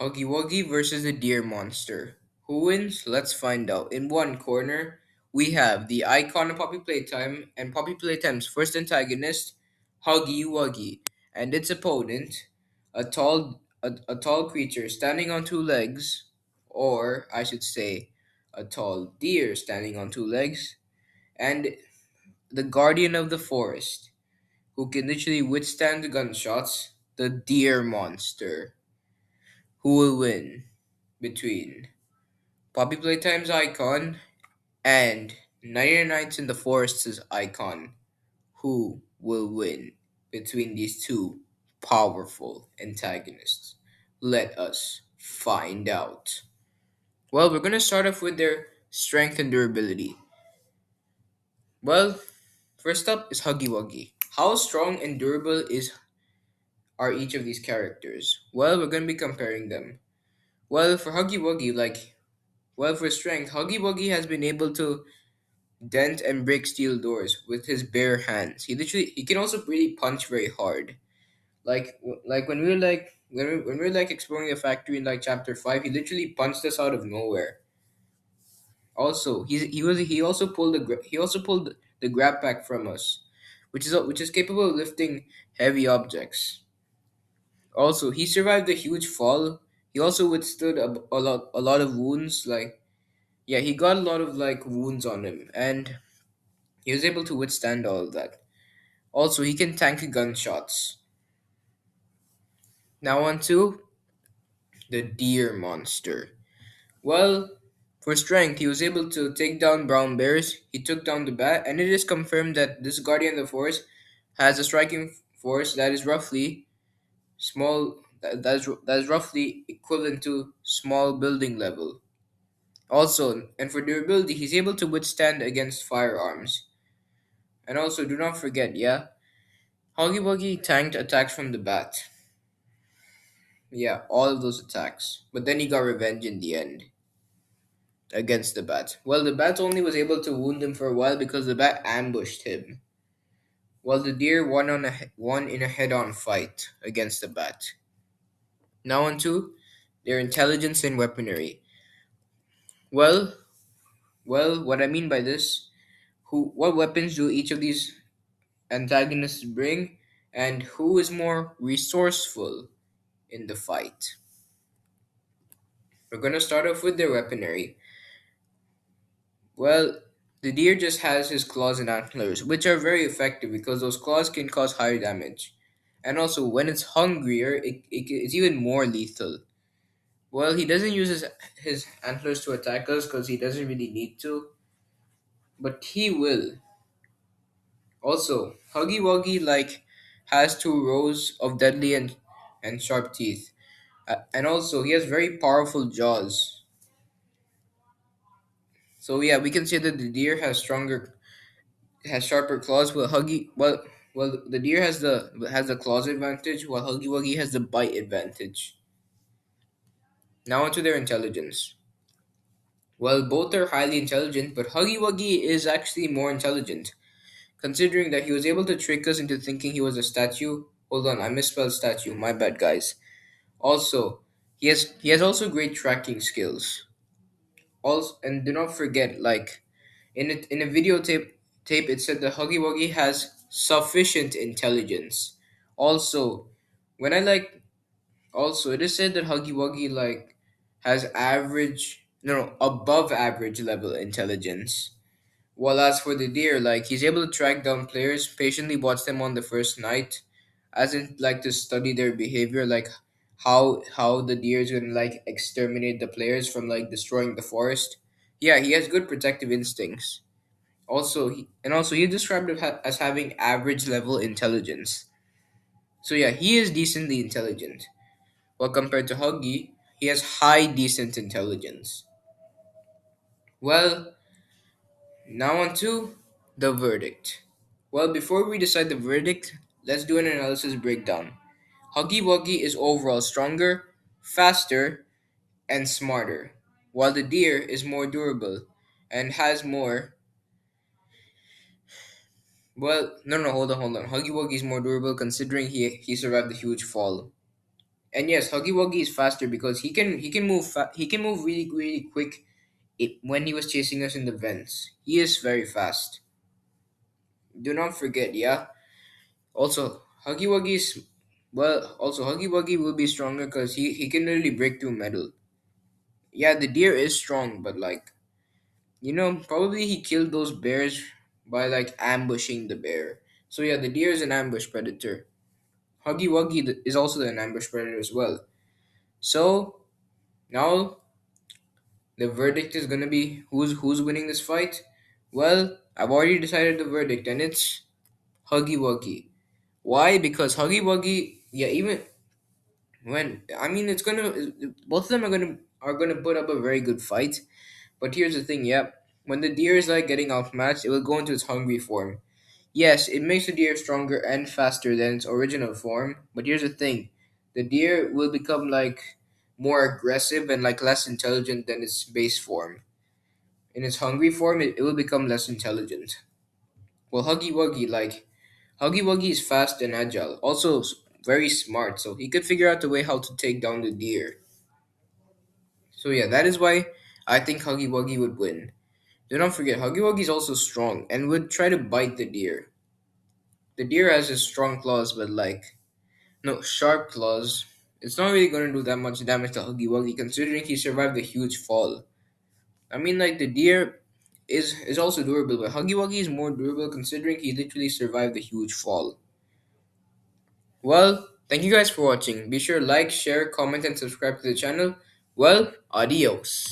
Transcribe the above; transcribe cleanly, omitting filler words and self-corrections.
Huggy Wuggy versus the deer monster. Who wins? Let's find out. In one corner, we have the icon of Poppy Playtime and Poppy Playtime's first antagonist, Huggy Wuggy, and its opponent, a tall creature standing on two legs, or I should say, a tall deer standing on two legs, and the guardian of the forest, who can literally withstand the gunshots, the deer monster. Who will win between Poppy Playtime's icon and 99 Nights in the Forest's icon? Who will win between these two powerful antagonists? Let us find out. Well, we're going to start off with their strength and durability. Well, first up is Huggy Wuggy. How strong and durable are each of these characters? Well, we're going to be comparing them. Well, for Huggy Wuggy, well, for strength, Huggy Wuggy has been able to dent and break steel doors with his bare hands. He can also really punch very hard. Like when we were when we were like exploring the factory in like chapter 5, he literally punched us out of nowhere. Also, he also pulled he also pulled the grab pack from us, which is capable of lifting heavy objects. Also, he survived a huge fall. He also withstood a lot of wounds. Yeah, he got a lot of like wounds on him, and he was able to withstand all of that. Also, he can tank gunshots. Now on to the deer monster. Well, for strength, he was able to take down brown bears. He took down the bat, and it is confirmed that this guardian of the forest has a striking force that is roughly that is roughly equivalent to small building level. Also, and for durability, he's able to withstand against firearms. And also, do not forget, yeah, Huggy Wuggy tanked attacks from the bat. Yeah, all of those attacks. But then he got revenge in the end against the bat. Well, the bat only was able to wound him for a while because the bat ambushed him. While the deer won in a head-on fight against the bat. Now on to their intelligence and weaponry. Well, what I mean by this, what weapons do each of these antagonists bring, and who is more resourceful in the fight? We're gonna start off with their weaponry. Well, the deer just has his claws and antlers, which are very effective because those claws can cause higher damage. And also, when it's hungrier, it's even more lethal. Well, he doesn't use his antlers to attack us because he doesn't really need to, but he will. Also, Huggy Wuggy has two rows of deadly and sharp teeth, and also he has very powerful jaws. So yeah, we can say that the deer has sharper claws, while the deer has the claws advantage, while Huggy Wuggy has the bite advantage. Now onto their intelligence. Well, both are highly intelligent, but Huggy Wuggy is actually more intelligent, considering that he was able to trick us into thinking he was a statue. Hold on, I misspelled statue. My bad, guys. Also, he has also great tracking skills. Also, and do not forget, in a tape it said that Huggy Wuggy has sufficient intelligence. Also, when I like also it is said that Huggy Wuggy has average no above average level intelligence. While as for the deer, he's able to track down players, patiently watch them on the first night, as in to study their behavior, how the deer is gonna exterminate the players from destroying the forest. Yeah, he has good protective instincts. Also he described it as having average level intelligence. So yeah, he is decently intelligent. While compared to Huggy, he has high decent intelligence. Well, now on to the verdict. Well, before we decide the verdict, let's do an analysis breakdown. Huggy Wuggy is overall stronger, faster, and smarter, while the deer is more durable and has more. Well, no, hold on. Huggy Wuggy is more durable considering he survived the huge fall. And yes, Huggy Wuggy is faster because he can move really quick. When he was chasing us in the vents, he is very fast. Do not forget, yeah. Also, Huggy Wuggy is Also Huggy Wuggy will be stronger because he can literally break through metal. Yeah, the deer is strong, but like probably he killed those bears by like ambushing the bear. So yeah, the deer is an ambush predator. Huggy Wuggy is also an ambush predator as well. So now the verdict is gonna be who's winning this fight. Well, I've already decided the verdict, and it's Huggy Wuggy. Why? Because Huggy Wuggy, yeah, even when I mean it's gonna both of them are gonna put up a very good fight. But here's the thing, yeah, when the deer is like getting outmatched, it will go into its hungry form. Yes, it makes the deer stronger and faster than its original form, but here's the thing. The deer will become like more aggressive and like less intelligent than its base form. In its hungry form, it will become less intelligent. Well, Huggy Wuggy is fast and agile, also very smart, so he could figure out the way how to take down the deer. So yeah, that is why I think Huggy Wuggy would win. Do not forget, Huggy Wuggy is also strong and would try to bite the deer. The deer has his strong claws, but like no sharp claws. It's not really going to do that much damage to Huggy Wuggy, considering he survived a huge fall. I mean, like the deer is also durable, but Huggy Wuggy is more durable considering he literally survived a huge fall. Well, thank you guys for watching. Be sure to like, share, comment, and subscribe to the channel. Well, adios.